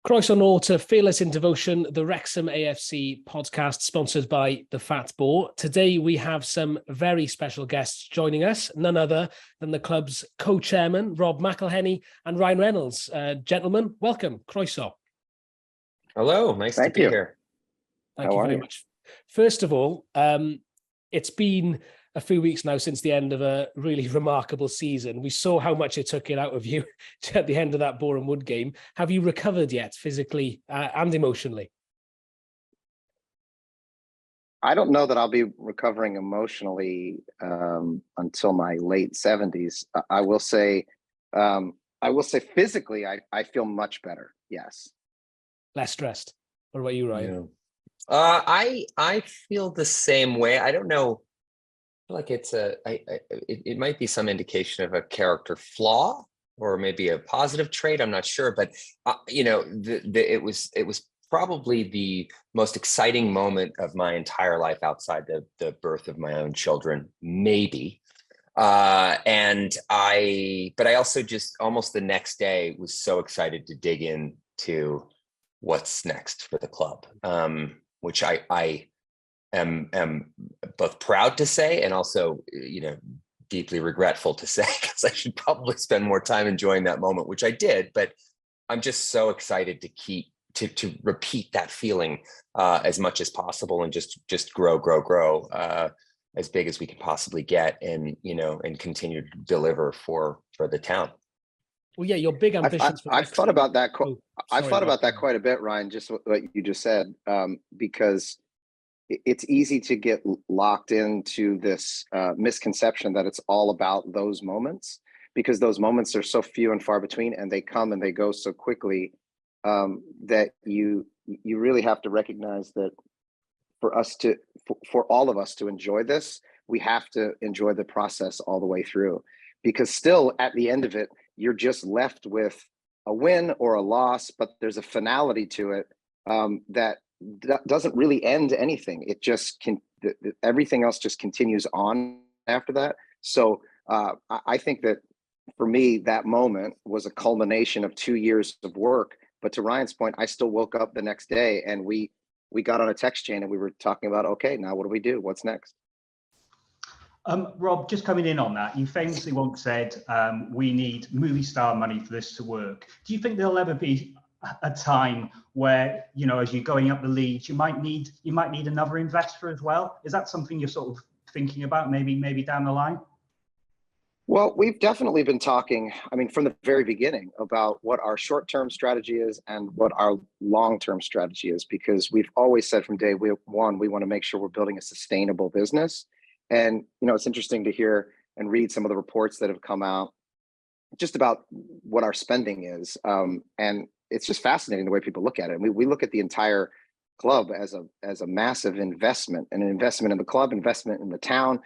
Croeso nôl to Fearless in Devotion, the Wrexham AFC podcast sponsored by the Fat Boar. Today we have some very special guests joining us, none other than the club's co-chairman, Rob McElhenney and Ryan Reynolds. Gentlemen, welcome. Croeso. Hello, nice to be here. Thank you very much. First of all, it's been a few weeks now since the end of a really remarkable season. We saw how much it took it out of you at the end of that Boreham Wood game. Have you recovered yet, physically and emotionally? I don't know that I'll be recovering emotionally until my late 70s. I will say physically, I feel much better. Yes. Less stressed. What about you, Ryan? Yeah. I feel the same way. I don't know. I feel like it might be some indication of a character flaw or maybe a positive trait. I'm not sure, but it was probably the most exciting moment of my entire life outside the birth of my own children, maybe. But I also just almost the next day was so excited to dig into what's next for the club, which I am both proud to say and also, deeply regretful to say, because I should probably spend more time enjoying that moment, which I did. But I'm just so excited to repeat that feeling as much as possible and just grow as big as we can possibly get, and continue to deliver for the town. Well, yeah, your big ambitions. I've thought about that. I've thought about that quite a bit, Ryan. Just what you just said, because it's easy to get locked into this misconception that it's all about those moments, because those moments are so few and far between, and they come and they go so quickly, that you really have to recognize that for all of us to enjoy this, we have to enjoy the process all the way through, because still at the end of it, you're just left with a win or a loss, but there's a finality to it that doesn't really end anything. It just everything else just continues on after that. So I think that for me, that moment was a culmination of 2 years of work. But to Ryan's point, I still woke up the next day and we got on a text chain and we were talking about, okay, now what do we do? What's next? Rob, just coming in on that, you famously once said, we need movie star money for this to work. Do you think there'll ever be a time where, as you're going up the leagues, you might need another investor as well? Is that something you're sort of thinking about, maybe down the line? Well, we've definitely been talking, from the very beginning, about what our short-term strategy is and what our long-term strategy is, because we've always said from day one, we want to make sure we're building a sustainable business. And, it's interesting to hear and read some of the reports that have come out just about what our spending is. And it's just fascinating the way people look at it. We look at the entire club as a massive investment, and an investment in the club, investment in the town,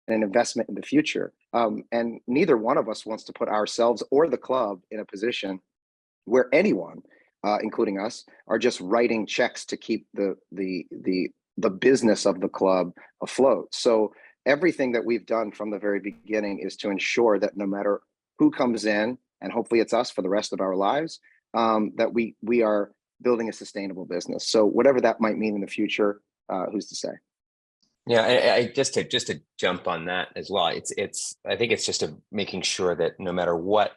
and an investment in the future. And neither one of us wants to put ourselves or the club in a position where anyone, including us, are just writing checks to keep the business of the club afloat. So everything that we've done from the very beginning is to ensure that no matter who comes in, and hopefully it's us for the rest of our lives, that we are building a sustainable business. So whatever that might mean in the future, who's to say? Yeah, I just to jump on that as well. I think it's just making sure that no matter what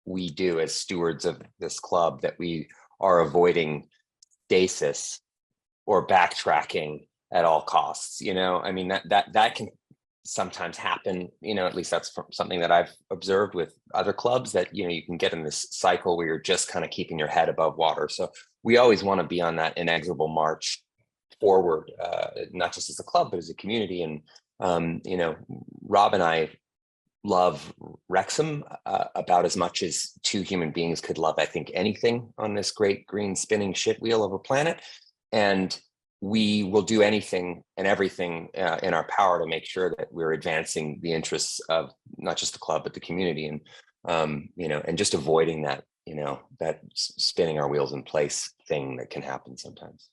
we do as stewards of this club, that we are avoiding stasis or backtracking at all costs. That can sometimes happen. At least that's something that I've observed with other clubs, that you can get in this cycle where you're just kind of keeping your head above water. So we always want to be on that inexorable march forward, not just as a club but as a community. And Rob and I love Wrexham about as much as two human beings could love, I think, anything on this great green spinning shit wheel of a planet. And we will do anything and everything in our power to make sure that we're advancing the interests of not just the club but the community, and and just avoiding that that spinning our wheels in place thing that can happen sometimes.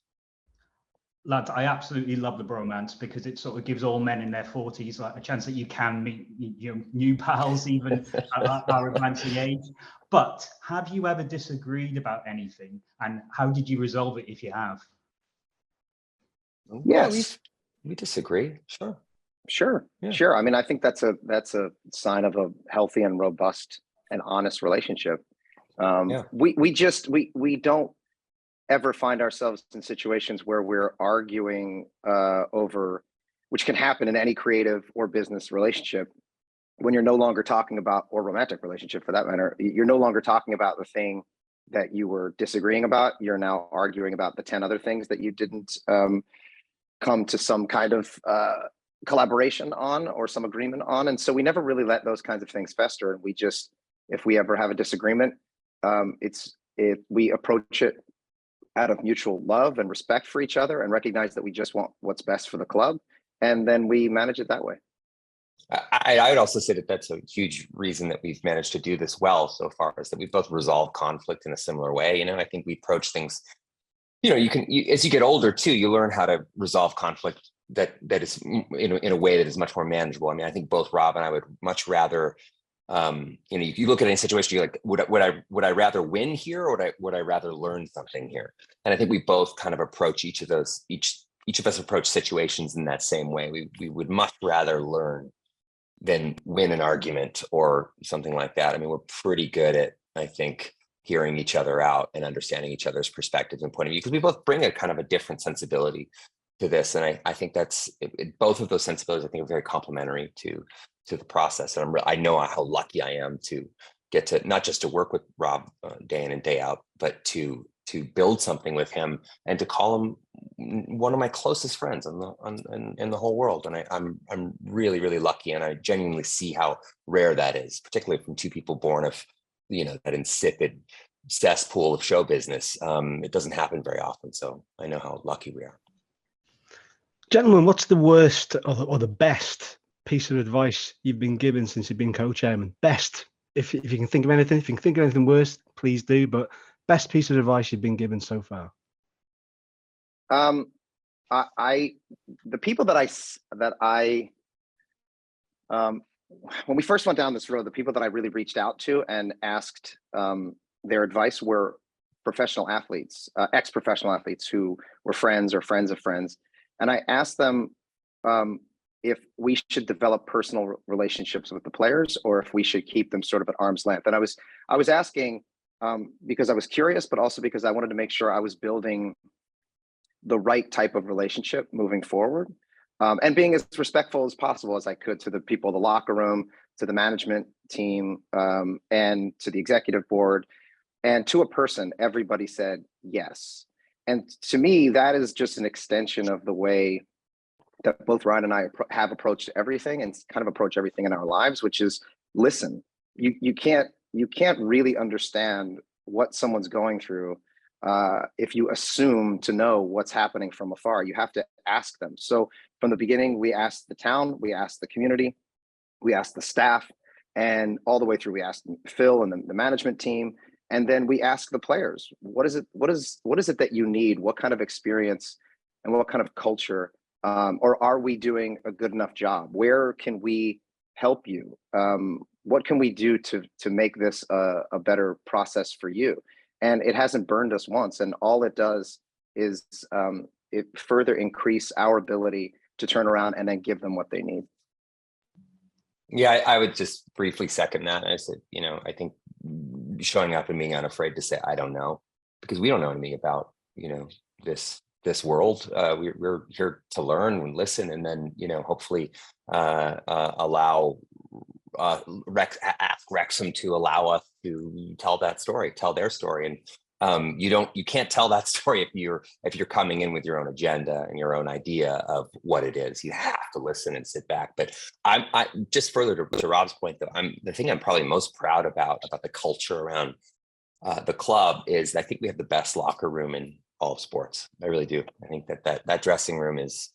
Lads, I absolutely love the bromance because it sort of gives all men in their 40s like a chance that you can meet your new pals even at our advancing age. But have you ever disagreed about anything, and how did you resolve it if you have? Yes. Yeah, we disagree. Sure. I mean, I think that's a sign of a healthy and robust and honest relationship. We don't ever find ourselves in situations where we're arguing over, which can happen in any creative or business relationship, when you're no longer talking about, or romantic relationship for that matter, you're no longer talking about the thing that you were disagreeing about. You're now arguing about the 10 other things that you didn't come to some kind of collaboration on or some agreement on. And so we never really let those kinds of things fester. And we just, if we ever have a disagreement, we approach it out of mutual love and respect for each other and recognize that we just want what's best for the club. And then we manage it that way. I would also say that that's a huge reason that we've managed to do this well so far, is that we've both resolved conflict in a similar way. I think we approach things, as you get older too, you learn how to resolve conflict that is in a way that is much more manageable. I mean, I think both Rob and I would much rather, you look at any situation, you're like, would I rather win here, or would I rather learn something here? And I think we both kind of approach each of us approach situations in that same way. We would much rather learn than win an argument or something like that. I mean, we're pretty good at, I think, hearing each other out and understanding each other's perspectives and point of view, because we both bring a kind of a different sensibility to this. And I think that's both of those sensibilities, I think, are very complementary to the process. And I know how lucky I am to get to not just to work with Rob day in and day out, but to build something with him and to call him one of my closest friends in the whole world. And I'm really, really lucky, and I genuinely see how rare that is, particularly from two people born of that insipid cesspool of show business. It doesn't happen very often, so I know how lucky we are. Gentlemen, what's the worst or the best piece of advice you've been given since you've been co-chairman? Best, if you can think of anything. If you can think of anything worse, please do. But best piece of advice you've been given so far? The people when we first went down this road, the people that I really reached out to and asked their advice were professional athletes, ex-professional athletes who were friends or friends of friends. And I asked them if we should develop personal relationships with the players, or if we should keep them sort of at arm's length. And I was asking because I was curious, but also because I wanted to make sure I was building the right type of relationship moving forward, and being as respectful as possible as I could to the people in the locker room, to the management team, and to the executive board, and to a person. Everybody said yes. And to me, that is just an extension of the way that both Ryan and I have approached everything, and kind of approach everything in our lives, which is listen. You can't really understand what someone's going through if you assume to know what's happening from afar. You have to ask them. So from the beginning, we asked the town, we asked the community, we asked the staff, and all the way through, we asked Phil and the management team. And then we asked the players, what is it that you need? What kind of experience and what kind of culture, or are we doing a good enough job? Where can we help you? What can we do to make this a better process for you? And it hasn't burned us once. And all it does is it further increase our ability to turn around and then give them what they need. Yeah, I would just briefly second that. I said, I think showing up and being unafraid to say, I don't know, because we don't know anything about, this world. We're here to learn and listen, and then, hopefully ask Wrexham to allow us to tell their story. And you can't tell that story if you're coming in with your own agenda and your own idea of what it is. You have to listen and sit back. But I just further to Rob's point, though, the thing I'm probably most proud about the culture around the club is I think we have the best locker room in all of sports. I really do. I think that dressing room is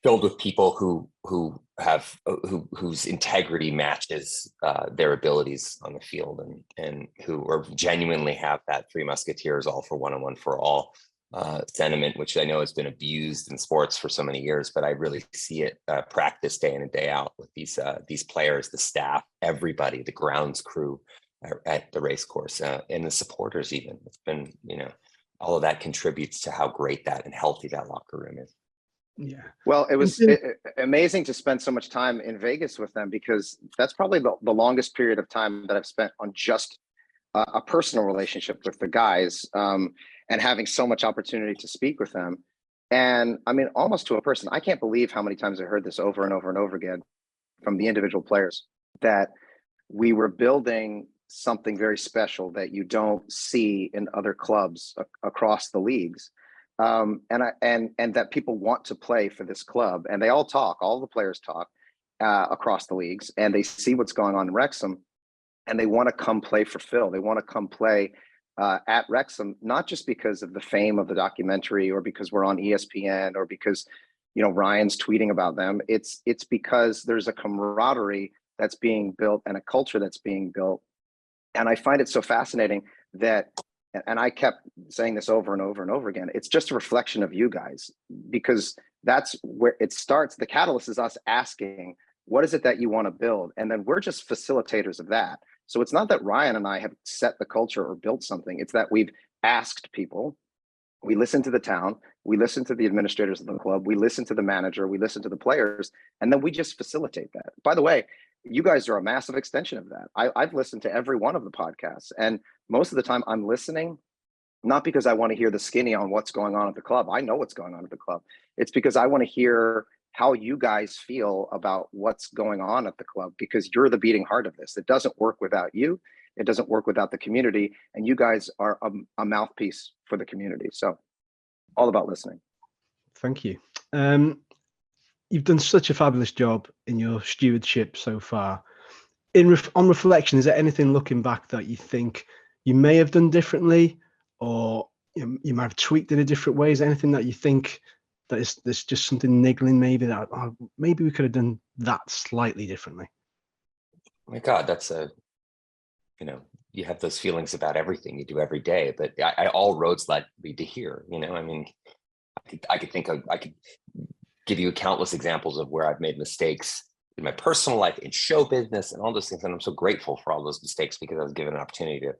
filled with people whose integrity matches their abilities on the field, and who are genuinely have that Three Musketeers, all for one and one for all sentiment, which I know has been abused in sports for so many years, but I really see it practiced day in and day out with these players, the staff, everybody, the grounds crew at the racecourse, and the supporters even. It's been, all of that contributes to how great that and healthy that locker room is. Yeah. Well, it was amazing to spend so much time in Vegas with them, because that's probably the longest period of time that I've spent on just a personal relationship with the guys, and having so much opportunity to speak with them. And I mean, almost to a person, I can't believe how many times I heard this over and over and over again from the individual players, that we were building something very special that you don't see in other clubs across the leagues. And that people want to play for this club, and they all the players talk across the leagues, and they see what's going on in Wrexham, and they want to come play for Phil. They want to come play at Wrexham, not just because of the fame of the documentary, or because we're on ESPN, or because, Ryan's tweeting about them. It's because there's a camaraderie that's being built and a culture that's being built. And I find it so fascinating that, and I kept saying this over and over and over again, it's just a reflection of you guys, because that's where it starts. The catalyst is us asking, what is it that you want to build? And then we're just facilitators of that. So it's not that Ryan and I have set the culture or built something. It's that we've asked people. We listen to the town. We listen to the administrators of the club. We listen to the manager. We listen to the players. And then we just facilitate that. By the way, you guys are a massive extension of that. I've listened to every one of the podcasts. And most of the time I'm listening, not because I want to hear the skinny on what's going on at the club. I know what's going on at the club. It's because I want to hear how you guys feel about what's going on at the club, because you're the beating heart of this. It doesn't work without you. It doesn't work without the community. And you guys are a mouthpiece for the community. So all about listening. Thank you. You've done such a fabulous job in your stewardship so far. On reflection, is there anything looking back that you think you may have done differently, or you might have tweaked in a different way? Is there anything that you think that there's just something niggling, maybe that maybe we could have done that slightly differently? My God, that's you have those feelings about everything you do every day, but all roads lead to here. I mean, I could give you countless examples of where I've made mistakes in my personal life, in show business, and all those things. And I'm so grateful for all those mistakes, because I was given an opportunity to,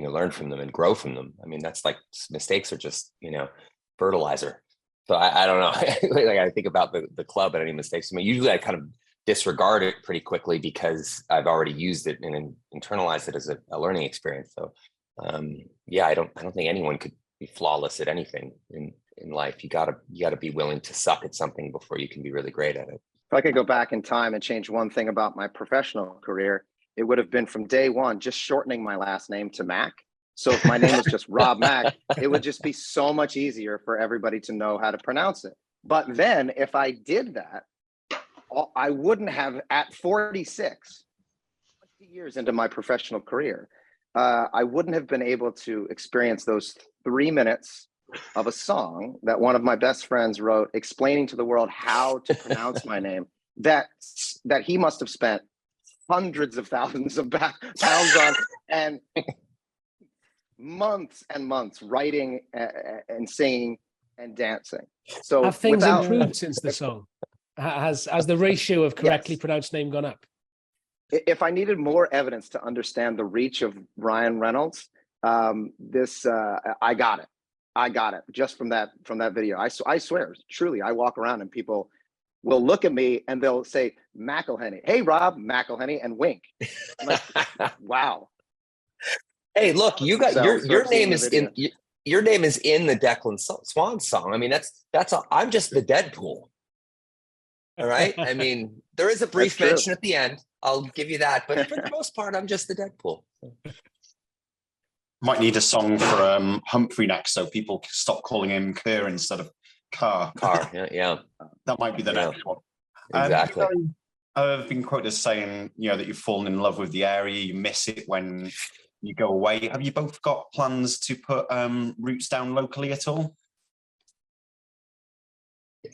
learn from them and grow from them. I mean, that's like, mistakes are just, fertilizer. So I don't know. Like, I think about the club and any mistakes. I mean, usually I kind of disregard it pretty quickly, because I've already used it and internalized it as a learning experience. So I don't think anyone could be flawless at anything in life. You gotta be willing to suck at something before you can be really great at it. If I could go back in time and change one thing about my professional career, it would have been from day one, just shortening my last name to Mac. So if my name was just Rob Mac, it would just be so much easier for everybody to know how to pronounce it. But then if I did that, I wouldn't have, at 46, 20 years into my professional career, I wouldn't have been able to experience those 3 minutes of a song that one of my best friends wrote, explaining to the world how to pronounce my name, that he must have spent hundreds of thousands of pounds on, and months and months writing and singing and dancing. So have things improved since the song? Has the ratio of correctly pronounced name gone up? If I needed more evidence to understand the reach of Ryan Reynolds, I got it. I got it just from that video. I swear, truly, I walk around and people will look at me and they'll say, McElhenney, hey, Rob McElhenney, and wink. I'm like, wow. Hey, look, you got your name is in your name is in the Declan Swan song. I mean, I'm just the Deadpool. All right. I mean, there is a brief mention at the end. I'll give you that, but for the most part, I'm just the Deadpool. Might need a song for Humphrey next, so people stop calling him Ker instead of Car. Yeah. That might be the next one. Exactly. I've been quoted as saying, that you've fallen in love with the area, you miss it when you go away. Have you both got plans to put roots down locally at all?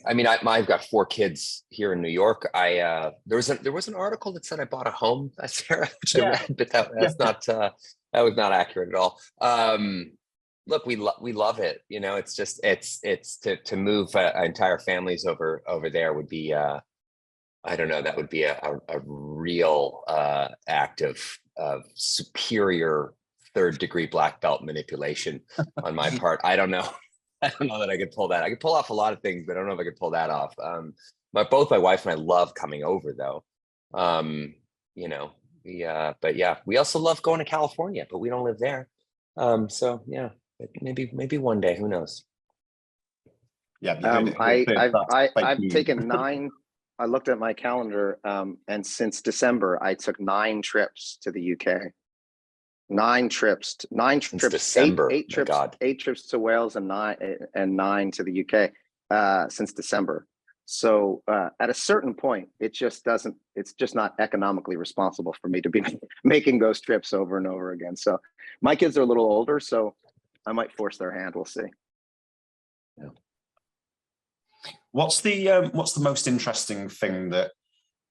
I mean, I've got 4 kids here in New York. There was an article that said I bought a home. That's which I read, but that was not accurate at all. look, we love it. You know, it's just it's to move entire families over there would be I don't know, that would be a real act of superior third degree black belt manipulation on my part. I don't know. I don't know that I could pull that. I could pull off a lot of things, but I don't know if I could pull that off. Both my wife and I love coming over though. You know, but yeah, we also love going to California, but we don't live there. So yeah, maybe one day, who knows? Yeah, I've taken 9. I looked at my calendar, and since December, I took 9 trips to the UK. 9 trips, since December. Eight trips, God. 8 trips to Wales and 9 to the UK since December. So at a certain point, it's just not economically responsible for me to be making those trips over and over again. So my kids are a little older, so I might force their hand. We'll see. Yeah. What's the most interesting thing that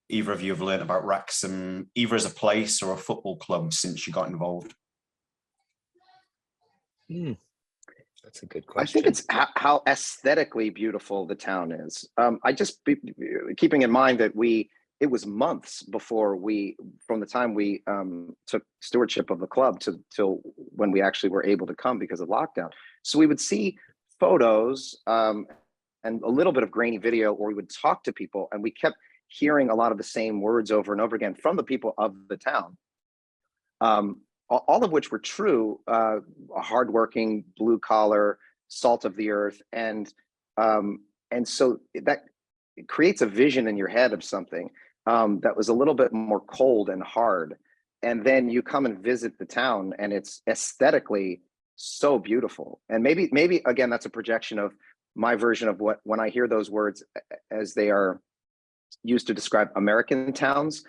either of you have learned about Wrexham, either as a place or a football club, since you got involved? That's a good question. I think it's how aesthetically beautiful the town is. Keeping in mind that it was months before from the time we took stewardship of the club till when we actually were able to come because of lockdown. So we would see photos and a little bit of grainy video, or we would talk to people, and we kept hearing a lot of the same words over and over again from the people of the town. All of which were true, hardworking, blue collar, salt of the earth. And so that creates a vision in your head of something that was a little bit more cold and hard. And then you come and visit the town and it's aesthetically so beautiful. And maybe again, that's a projection of my version of when I hear those words as they are used to describe American towns.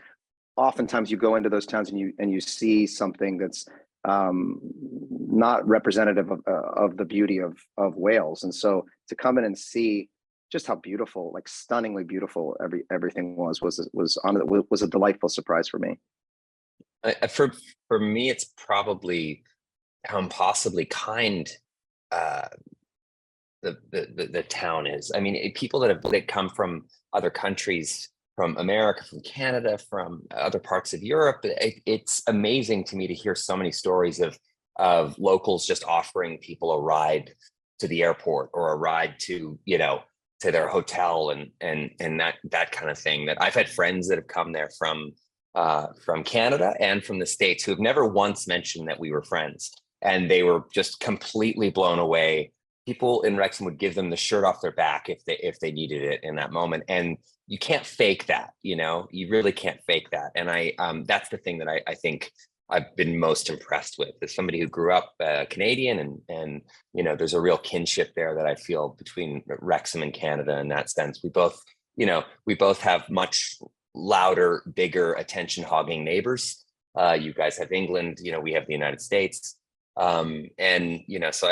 Oftentimes you go into those towns and you see something that's not representative of the beauty of Wales. And so to come in and see just how beautiful, like stunningly beautiful everything was a delightful surprise for me. For me, it's probably how impossibly kind the town is. I mean, people that come from other countries, from America, from Canada, from other parts of Europe, it's amazing to me to hear so many stories of locals just offering people a ride to the airport or a ride to their hotel and that kind of thing. That I've had friends that have come there from Canada and from the States who have never once mentioned that we were friends, and they were just completely blown away. People in Wrexham would give them the shirt off their back if they needed it in that moment. And you can't fake that, you really can't fake that. And that's the thing that I think I've been most impressed with, is somebody who grew up Canadian and there's a real kinship there that I feel between Wrexham and Canada in that sense. We both have much louder, bigger, attention hogging neighbors. You guys have England, we have the United States. So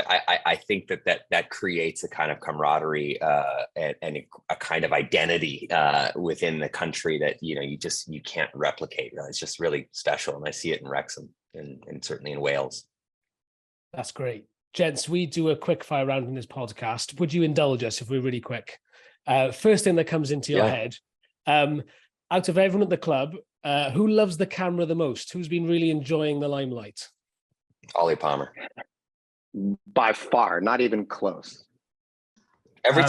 I think that creates a kind of camaraderie and a kind of identity within the country that you can't replicate. It's just really special, and I see it in Wrexham and certainly in Wales. That's great, gents. We do a quick fire round in this podcast. Would you indulge us if we're really quick? First thing that comes into your head, out of everyone at the club, who loves the camera the most? Who's been really enjoying the limelight? Ollie Palmer. By far, not even close. Every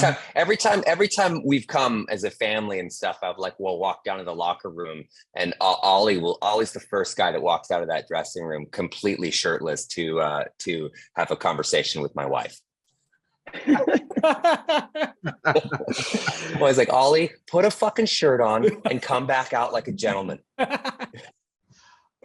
time we've come as a family and stuff, we'll walk down to the locker room and Ollie's the first guy that walks out of that dressing room completely shirtless to have a conversation with my wife. Well, I was like, Ollie, put a fucking shirt on and come back out like a gentleman.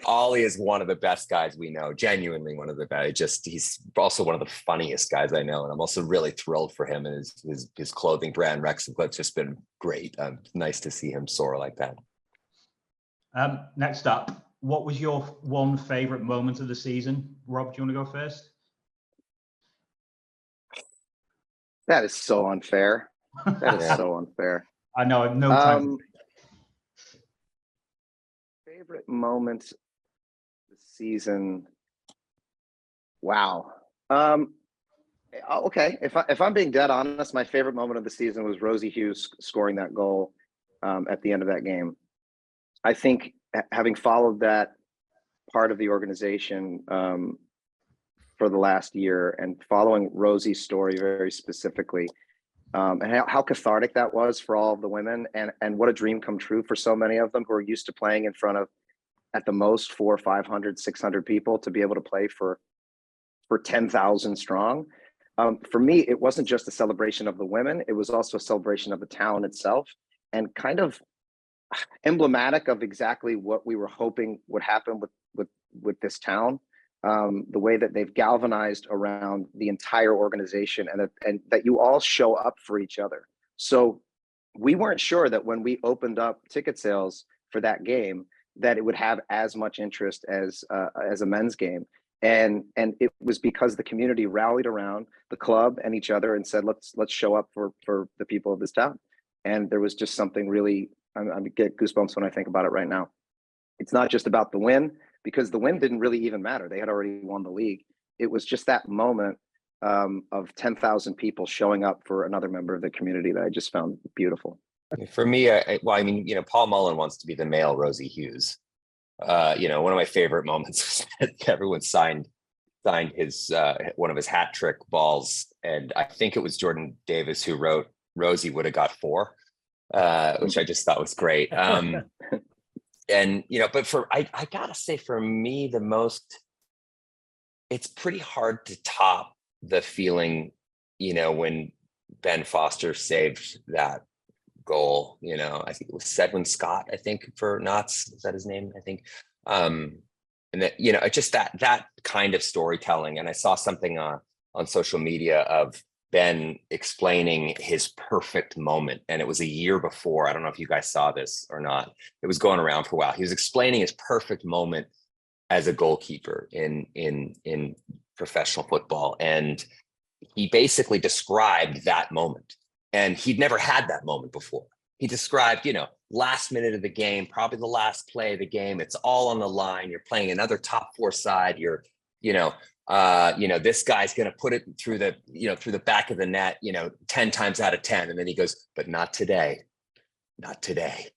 Ollie is one of the best guys we know, genuinely one of the best. He's also one of the funniest guys I know. And I'm also really thrilled for him, and his clothing brand, Wrexham. It's just been great. Nice to see him soar like that. Next up, what was your one favorite moment of the season? Rob, do you want to go first? That is so unfair. That is so unfair. I know, no time. Favorite moment of the season. Wow. Okay, if I'm being dead honest, my favorite moment of the season was Rosie Hughes scoring that goal at the end of that game. I think having followed that part of the organization for the last year and following Rosie's story very specifically, and how cathartic that was for all of the women, and what a dream come true for so many of them who are used to playing in front of, at the most, 400, 500, 600 people, to be able to play for 10,000 strong. For me, it wasn't just a celebration of the women, it was also a celebration of the town itself, and kind of emblematic of exactly what we were hoping would happen with this town. The way that they've galvanized around the entire organization, and that you all show up for each other. So we weren't sure that when we opened up ticket sales for that game, that it would have as much interest as a men's game. And it was because the community rallied around the club and each other and said, let's show up for the people of this town. And there was just something really, I get goosebumps when I think about it right now. It's not just about the win, because the win didn't really even matter. They had already won the league. It was just that moment of 10,000 people showing up for another member of the community that I just found beautiful. For me, well, I mean, Paul Mullen wants to be the male Rosie Hughes. One of my favorite moments was that everyone signed his one of his hat trick balls, and I think it was Jordan Davis who wrote Rosie would have got 4, which I just thought was great. And but I gotta say, for me, it's pretty hard to top the feeling, when Ben Foster saved that goal. I think it was Sedwin Scott, I think, for Notts, is that his name? I think. And that, just that kind of storytelling. And I saw something on social media of Ben explaining his perfect moment, and it was a year before. I don't know if you guys saw this or not. It was going around for a while. He was explaining his perfect moment as a goalkeeper in professional football, and he basically described that moment. And he'd never had that moment before. He described, last minute of the game, probably the last play of the game. It's all on the line. You're playing another top 4 side. You're, this guy's going to put it through the back of the net, 10 times out of 10. And then he goes, but not today, not today.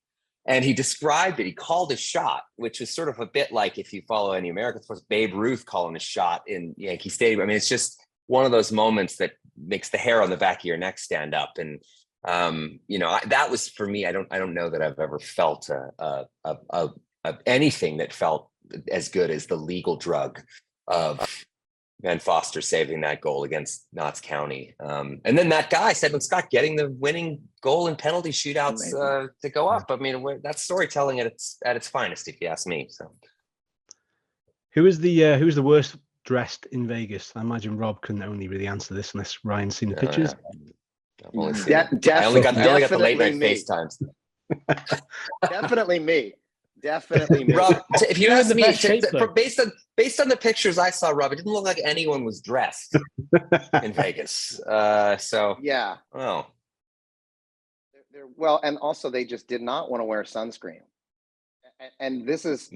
And he described it. He called his shot, which is sort of a bit like, if you follow any American sports, Babe Ruth calling his shot in Yankee Stadium. I mean, it's just one of those moments that makes the hair on the back of your neck stand up. And that was, for me, I don't know that I've ever felt anything that felt as good as the legal drug of Ben Foster saving that goal against Notts County. And then that guy, Sedwin Scott, getting the winning goal in penalty shootouts to go up. I mean, that's storytelling at its finest, if you ask me. So, who was the worst dressed in Vegas? I imagine Rob can only really answer this unless Ryan's seen the pictures. I've only seen I only got the late night FaceTimes. Definitely me. Rob, if you ask me, shape, based on the pictures I saw, Rob, it didn't look like anyone was dressed in Vegas. So yeah. Oh. Well, and also they just did not want to wear sunscreen. And this is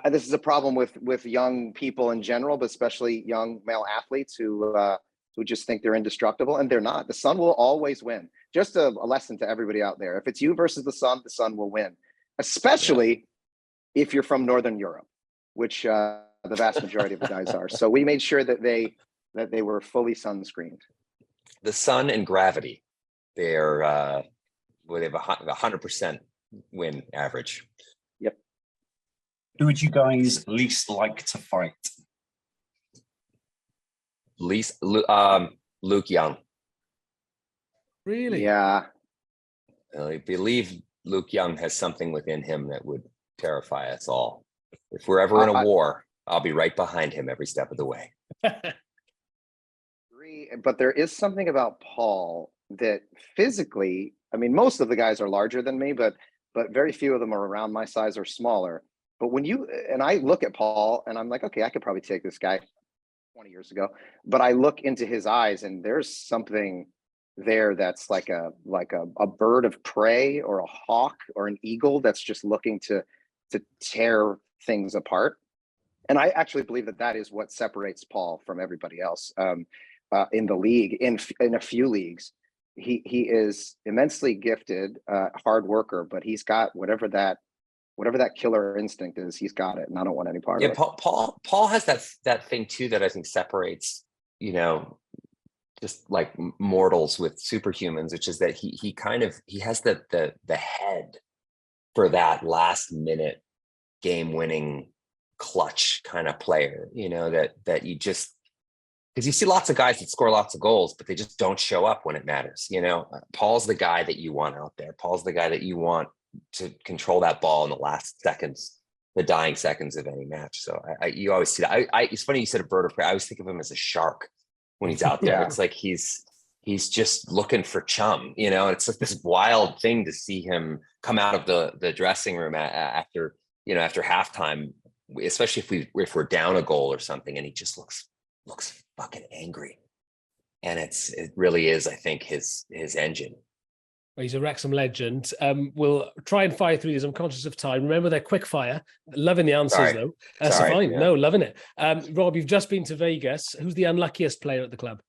this is a problem with young people in general, but especially young male athletes who just think they're indestructible, and they're not. The sun will always win. Just a lesson to everybody out there. If it's you versus the sun will win, especially if you're from Northern Europe, which the vast majority of the guys are. So we made sure that they were fully sunscreened. The sun and gravity, they have a 100% win average. Yep. Who would you guys least like to fight? Luke Young. Really? Yeah. I believe Luke Young has something within him that would terrify us all. If we're ever in a war, I'll be right behind him every step of the way. But there is something about Paul that physically, I mean, most of the guys are larger than me, but very few of them are around my size or smaller. But I look at Paul and I'm like, okay, I could probably take this guy 20 years ago, but I look into his eyes and there's something there that's like a bird of prey or a hawk or an eagle that's just looking to tear things apart. And I actually believe that is what separates Paul from everybody else. in the league, in a few leagues. He is immensely gifted, hard worker, but he's got whatever that killer instinct is, he's got it, and I don't want any part of it. Paul has that thing too that I think separates, just like mortals with superhumans, which is that he has the head for that last minute game winning clutch kind of player, that you just, because you see lots of guys that score lots of goals, but they just don't show up when it matters. Paul's the guy that you want out there. Paul's the guy that you want to control that ball in the last seconds, the dying seconds of any match. So you always see that. It's funny you said a bird of prey. I always think of him as a shark when he's out there. Yeah. It's like he's just looking for chum. It's like this wild thing to see him come out of the dressing room after halftime, especially if we're down a goal or something, and he just looks fucking angry. And it really is, I think, his engine. He's a Wrexham legend. We'll try and fire through these. I'm conscious of time. Remember, they're quick fire. Loving the answers, though. That's fine. Yeah. No, loving it. Rob, you've just been to Vegas. Who's the unluckiest player at the club?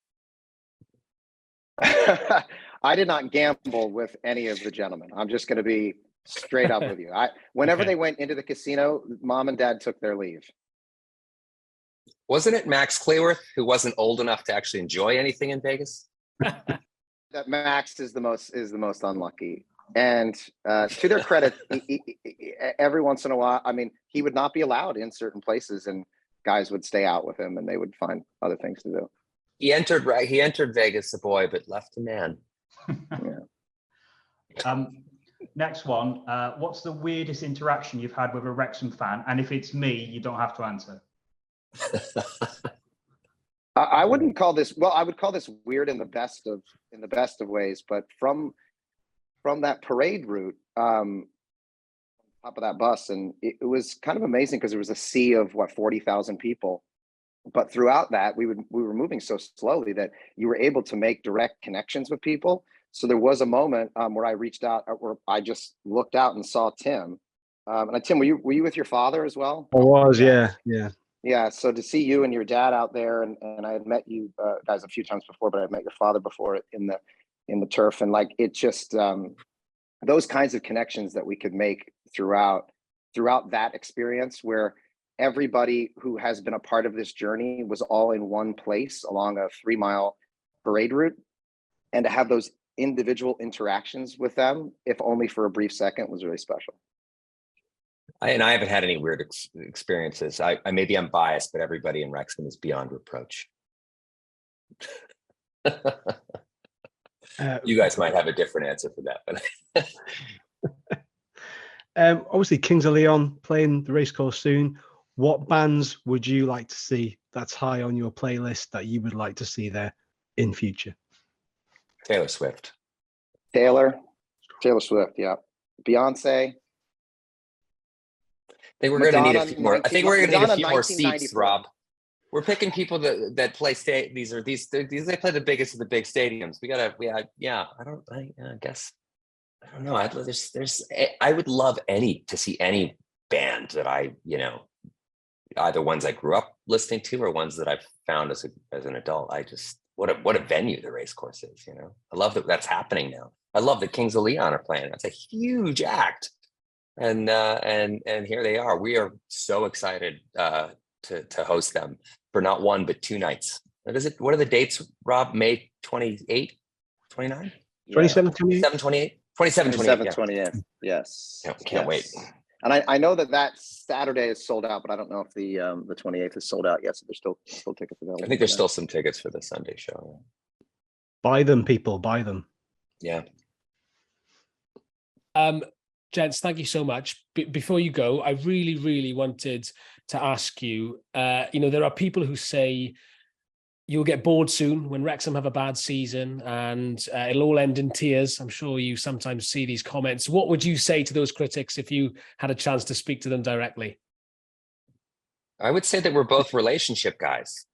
I did not gamble with any of the gentlemen. I'm just going to be straight up with you. Whenever they went into the casino, mom and dad took their leave. Wasn't it Max Clayworth who wasn't old enough to actually enjoy anything in Vegas? That Max is the most unlucky, and to their credit, every once in a while, he would not be allowed in certain places, and guys would stay out with him, and they would find other things to do. He entered Vegas a boy, but left a man. Yeah. Next one. What's the weirdest interaction you've had with a Wrexham fan? And if it's me, you don't have to answer. I wouldn't call this, well, I would call this weird in the best of ways, but from that parade route, top of that bus, and it was kind of amazing because there was a sea of 40,000 people, but throughout that we were moving so slowly that you were able to make direct connections with people. So there was a moment where I reached out, where I just looked out and saw Tim. And Tim, were you with your father as well? I was, yeah. Yeah, so to see you and your dad out there, and I had met you guys a few times before, but I'd met your father before in the turf, and it just those kinds of connections that we could make throughout that experience, where everybody who has been a part of this journey was all in one place along a 3-mile parade route, and to have those individual interactions with them, if only for a brief second, was really special. I haven't had any weird experiences. I maybe I'm biased, but everybody in Wrexham is beyond reproach. You guys might have a different answer for that, but obviously Kings of Leon playing the Racecourse soon. What bands would you like to see that's high on your playlist that you would like to see there in future? Taylor Swift. Taylor Swift, yeah. Beyonce. I think we're going to need a few more. I think we're going to need a few more seats, Rob. We're picking people that play these they play the biggest of the big stadiums. I guess I don't know. I would love to see any band that either ones I grew up listening to or ones that I've found as an adult. What a venue the Racecourse is. I love that's happening now. I love that Kings of Leon are playing. That's a huge act. And here they are. We are so excited to host them for not one but 2 nights. What are the dates, Rob? May 28, 29? 27, 28? 27, 28. 28. Yes. Can't wait. And I know that Saturday is sold out, but I don't know if the 28th is sold out yet. So there's still tickets available. I think there's still some tickets for the Sunday show. Buy them, people. Buy them. Yeah. Gents, thank you so much. Before you go, I really, really wanted to ask you, there are people who say you'll get bored soon when Wrexham have a bad season and it'll all end in tears. I'm sure you sometimes see these comments. What would you say to those critics if you had a chance to speak to them directly? I would say that we're both relationship guys.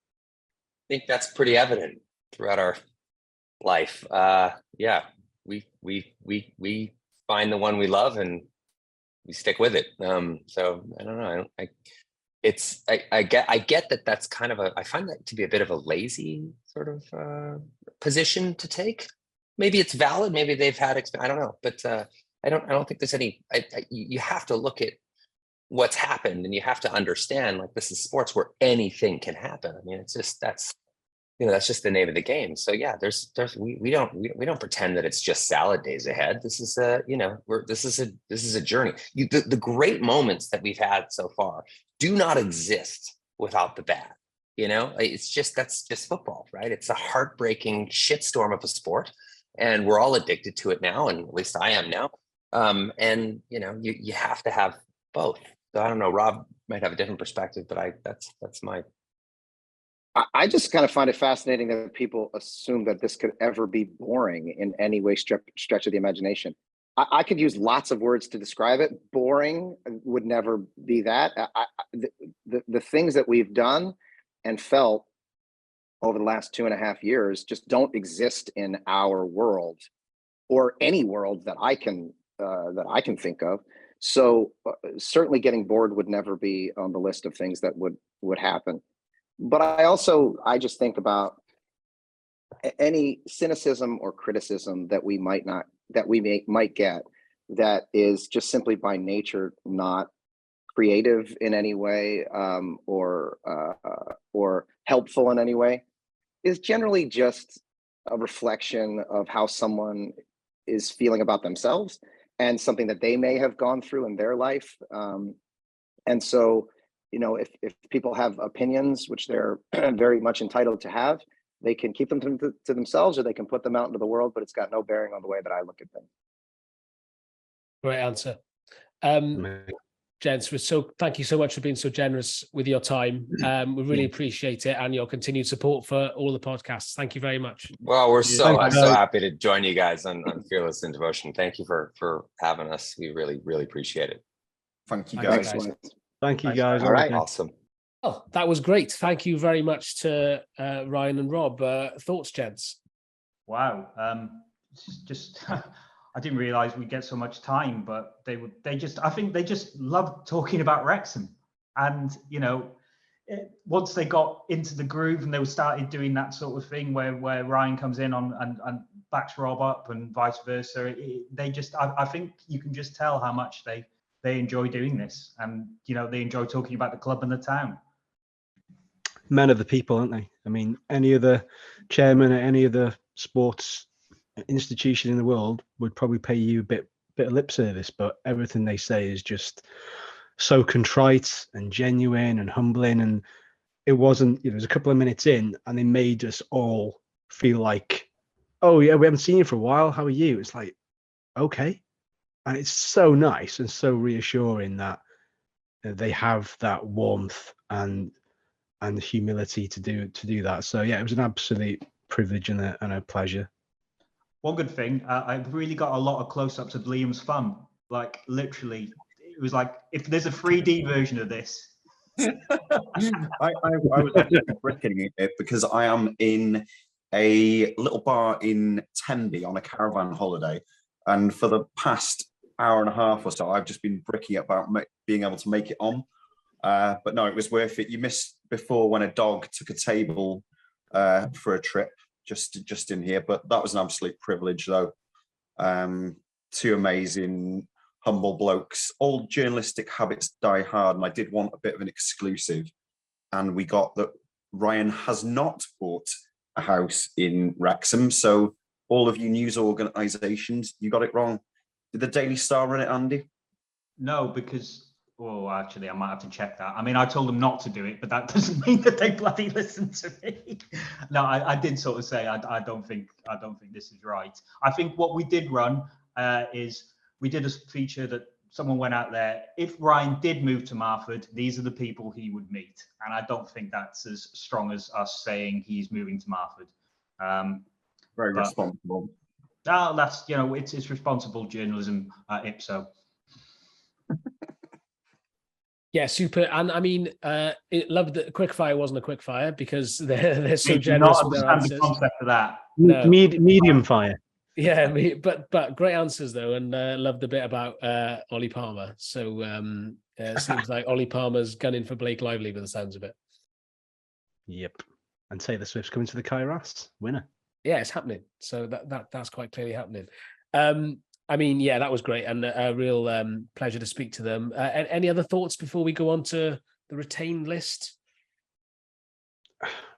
I think that's pretty evident throughout our life. We find the one we love and we stick with it. So I don't know. I get that that's kind of I find that to be a bit of a lazy sort of position to take. Maybe it's valid. Maybe they've had, I don't know, but I don't think there's any, you have to look at what's happened, and you have to understand, like, this is sports where anything can happen. I mean, it's just, that's just the name of the game. So yeah, we don't pretend that it's just salad days ahead. This is this is a journey. The great moments that we've had so far do not exist without the bad. That's just football, right? It's a heartbreaking shitstorm of a sport, and we're all addicted to it now, and at least I am now. And you have to have both. So I don't know, Rob might have a different perspective, but that's my. I just kind of find it fascinating that people assume that this could ever be boring in any way, stretch of the imagination. I could use lots of words to describe it. Boring would never be that. The things that we've done and felt over the last 2.5 years just don't exist in our world, or any world that I can think of. So certainly getting bored would never be on the list of things that would happen. But I just think about any cynicism or criticism that we might get, that is just simply by nature not creative in any way, or helpful in any way, is generally just a reflection of how someone is feeling about themselves and something that they may have gone through in their life. And so, if people have opinions, which they're very much entitled to have, they can keep them to themselves, or they can put them out into the world, but it's got no bearing on the way that I look at things. Great answer. Gents, thank you so much for being so generous with your time. We really appreciate it, and your continued support for all the podcasts. Thank you very much. Well, I'm so happy to join you guys on Fearless in Devotion. Thank you for having us. We really, really appreciate it. Thank you, guys. Thank you, guys. All right. Awesome. Oh, that was great. Thank you very much to Ryan and Rob. Thoughts, gents? Wow. Just I didn't realize we'd get so much time, but I think they just love talking about Wrexham. And, once they got into the groove and they started doing that sort of thing where Ryan comes in and backs Rob up and vice versa, I think you can just tell how much they enjoy doing this, and they enjoy talking about the club and the town. Men of the people, aren't they? I mean, any other chairman at any other sports institution in the world would probably pay you a bit of lip service, but everything they say is just so contrite and genuine and humbling. And it wasn't, it was a couple of minutes in, and they made us all feel like, oh yeah, we haven't seen you for a while, how are you? It's like, okay. And it's so nice and so reassuring that they have that warmth and humility to do that. So yeah, it was an absolute privilege and a pleasure. One good thing, I really got a lot of close-ups of Liam's thumb. Like, literally, it was like, if there's a 3D version of this. I was actually bricking it because I am in a little bar in Tenby on a caravan holiday, and for the past hour and a half or so, I've just been bricking about being able to make it on. But no, it was worth it. You missed before when a dog took a table for a trip just in here, but that was an absolute privilege though. Two amazing, humble blokes. All journalistic habits die hard, and I did want a bit of an exclusive, and we got that Ryan has not bought a house in Wrexham. So all of you news organisations, you got it wrong. Did the Daily Star run it, Andy? No, because, actually, I might have to check that. I mean, I told them not to do it, but that doesn't mean that they bloody listen to me. No, I did sort of say I don't think this is right. I think what we did run is we did a feature that someone went out there. If Ryan did move to Marford, these are the people he would meet, and I don't think that's as strong as us saying he's moving to Marford. Very responsible. No, that's, it's responsible journalism ipso. Yeah, super. And I mean, love that quickfire wasn't a quickfire because they're so generous with their answers. The concept of that. No. Medium fire. Yeah, but great answers though, and love the bit about Ollie Palmer. So It seems like Ollie Palmer's gunning for Blake Lively by the sounds of it. Yep. And Taylor Swift's coming to the Kairos, winner. Yeah, it's happening. So that's quite clearly happening. I mean, yeah, that was great, and a real pleasure to speak to them. Any other thoughts before we go on to the retained list?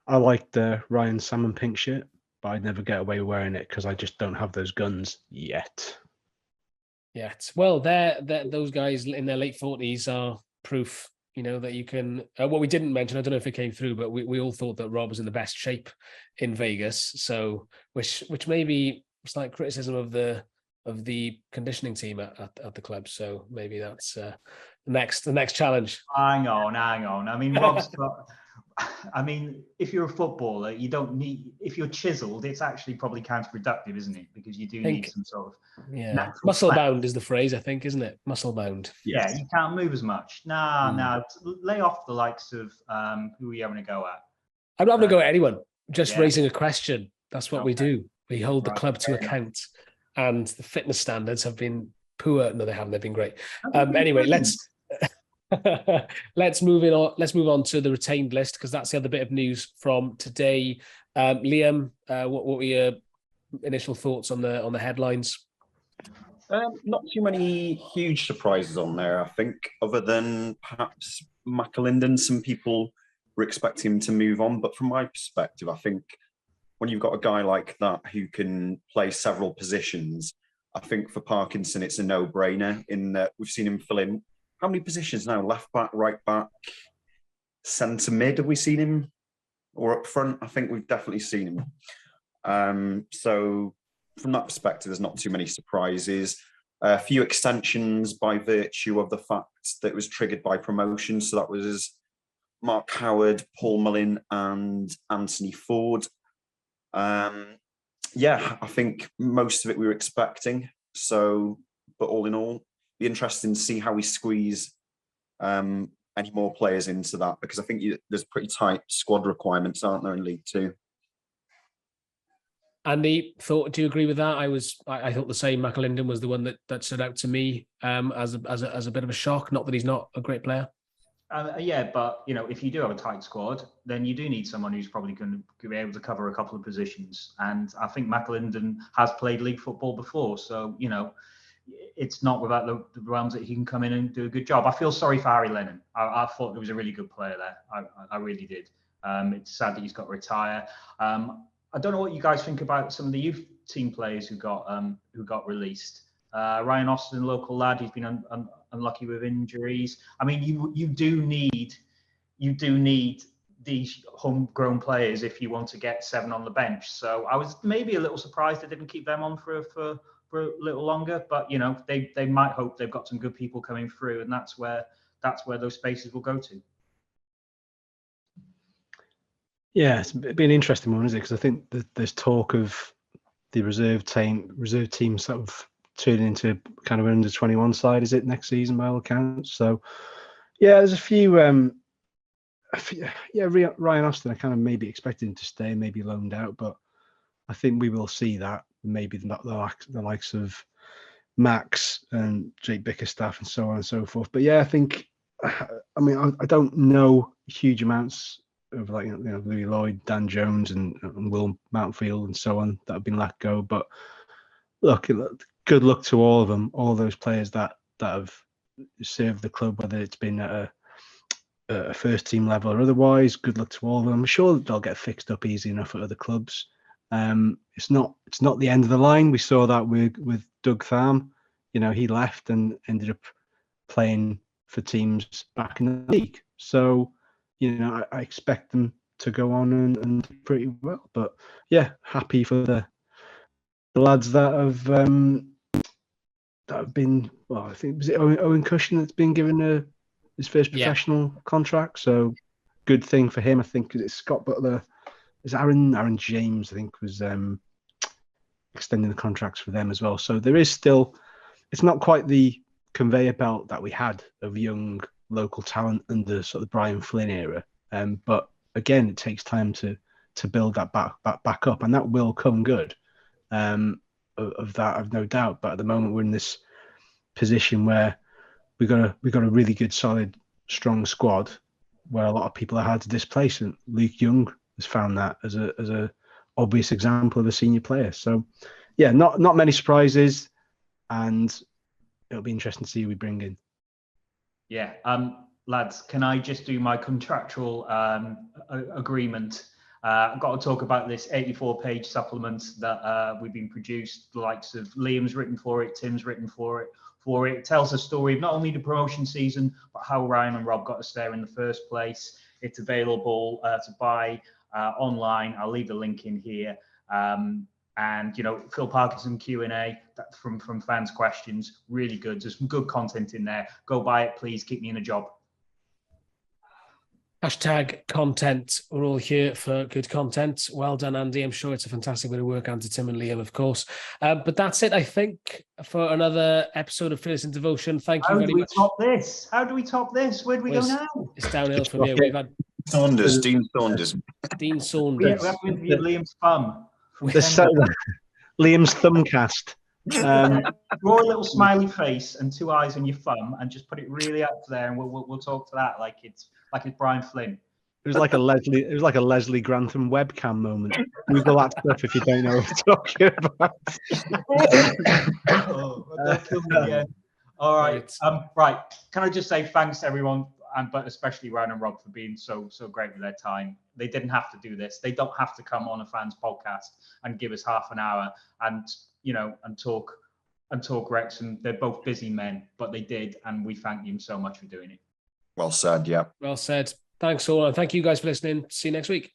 I like the Ryan salmon pink shirt, but I'd never get away with wearing it because I just don't have those guns yet. Yet. Well, those guys in their late 40s are proof, that you can. What we didn't mention, I don't know if it came through, but we all thought that Rob was in the best shape in Vegas. So, which maybe it's like criticism of the conditioning team at the club. So maybe that's the next challenge. Hang on. I mean, Rob's got. I mean, if you're a footballer, you don't need. If you're chiseled, it's actually probably counterproductive, isn't it? Because you do need some sort of muscle bound is the phrase, I think, isn't it? Muscle bound. Yeah, you can't move as much. No, lay off the likes of who are you having a go at? I'm not having a go at anyone. Just raising a question. That's what we do. We hold the club to account, and the fitness standards have been poor. No, they haven't. They've been great. Anyway, let's move on to the retained list, because that's the other bit of news from today. Liam, what were your initial thoughts on the headlines? Not too many huge surprises on there, I think, other than perhaps McElhenney. Some people were expecting him to move on, but from my perspective, I think when you've got a guy like that who can play several positions, I think for Parkinson it's a no-brainer in that we've seen him fill in how many positions now? Left back, right back, centre mid. Have we seen him? Or up front? I think we've definitely seen him. So from that perspective, there's not too many surprises. A few extensions by virtue of the fact that it was triggered by promotion. So that was Mark Howard, Paul Mullin, and Anthony Ford. I think most of it we were expecting. So, but all in all, be interesting to see how we squeeze any more players into that, because I think there's pretty tight squad requirements, aren't there, in League Two? Andy, do you agree with that? I thought the same. McElhenney was the one that stood out to me as a bit of a shock. Not that he's not a great player. But if you do have a tight squad, then you do need someone who's probably going to be able to cover a couple of positions. And I think McElhenney has played league football before, so it's not without the realms that he can come in and do a good job. I feel sorry for Harry Lennon. I thought he was a really good player there. I really did. It's sad that he's got to retire. I don't know what you guys think about some of the youth team players who got released. Ryan Austin, local lad, he's been unlucky with injuries. I mean, you do need these homegrown players if you want to get 7 on the bench. So I was maybe a little surprised they didn't keep them on for a little longer, but they might hope they've got some good people coming through, and that's where those spaces will go to. Yeah, it's been an interesting one, isn't it? Because I think there's talk of the reserve team sort of turning into kind of an under 21 side, is it, next season by all accounts? So yeah, there's a few. Ryan Austin, I kind of maybe expected him to stay, maybe loaned out, but I think we will see that. Maybe the likes of Max and Jake Bickerstaff and so on and so forth. But yeah, I think, I mean, I don't know huge amounts of Louis Lloyd, Dan Jones and Will Mountfield and so on that have been let go. But look, good luck to all of them, all those players that have served the club, whether it's been at a first team level or otherwise. Good luck to all of them. I'm sure they'll get fixed up easy enough at other clubs. It's not the end of the line. We saw that with Doug Tham. He left and ended up playing for teams back in the league. So, I expect them to go on and do pretty well. But yeah, happy for the lads that have been. Well, I think was it Owen Cushion that's been given his first professional contract. So good thing for him. I think it's Scott Butler. Is Aaron James, I think, was extending the contracts for them as well. So there is still, it's not quite the conveyor belt that we had of young local talent under sort of the Brian Flynn era. But again, it takes time to build that back up, and that will come good. Of that, I've no doubt. But at the moment, we're in this position where we've got a really good, solid, strong squad where a lot of people are hard to displace, and Luke Young has found that as a obvious example of a senior player. So, yeah, not many surprises, and it'll be interesting to see who we bring in. Yeah, lads, can I just do my contractual agreement? I've got to talk about this 84-page supplement that we've been produced. The likes of Liam's written for it, Tim's written for it. It tells the story of not only the promotion season, but how Ryan and Rob got us there in the first place. It's available to buy online. I'll leave the link in here. And Phil Parkinson Q&A from fans' questions, really good. There's some good content in there. Go buy it, please. Keep me in a job. #content. We're all here for good content. Well done, Andy. I'm sure it's a fantastic bit of work, and to Tim and Liam, of course. But that's it, I think, for another episode of Fearless in Devotion. Thank you very much. How do we top this? Where do we go now? It's downhill from here. We've had Dean Saunders. Dean Saunders. We have to interview Liam's thumb. Liam's thumbcast. Draw a little smiley face and 2 eyes on your thumb, and just put it really up there, and we'll talk to that like it's Brian Flynn. It was like a Leslie Grantham webcam moment. Google that stuff if you don't know what we're talking about. Don't kill me again. All right. Right. Can I just say thanks to everyone, but especially Ryan and Rob, for being so great with their time. They didn't have to do this. They don't have to come on a fans podcast and give us half an hour and talk Wrexham. They're both busy men, but they did, and we thank them so much for doing it. Well said, yeah. Well said. Thanks all, and thank you guys for listening. See you next week.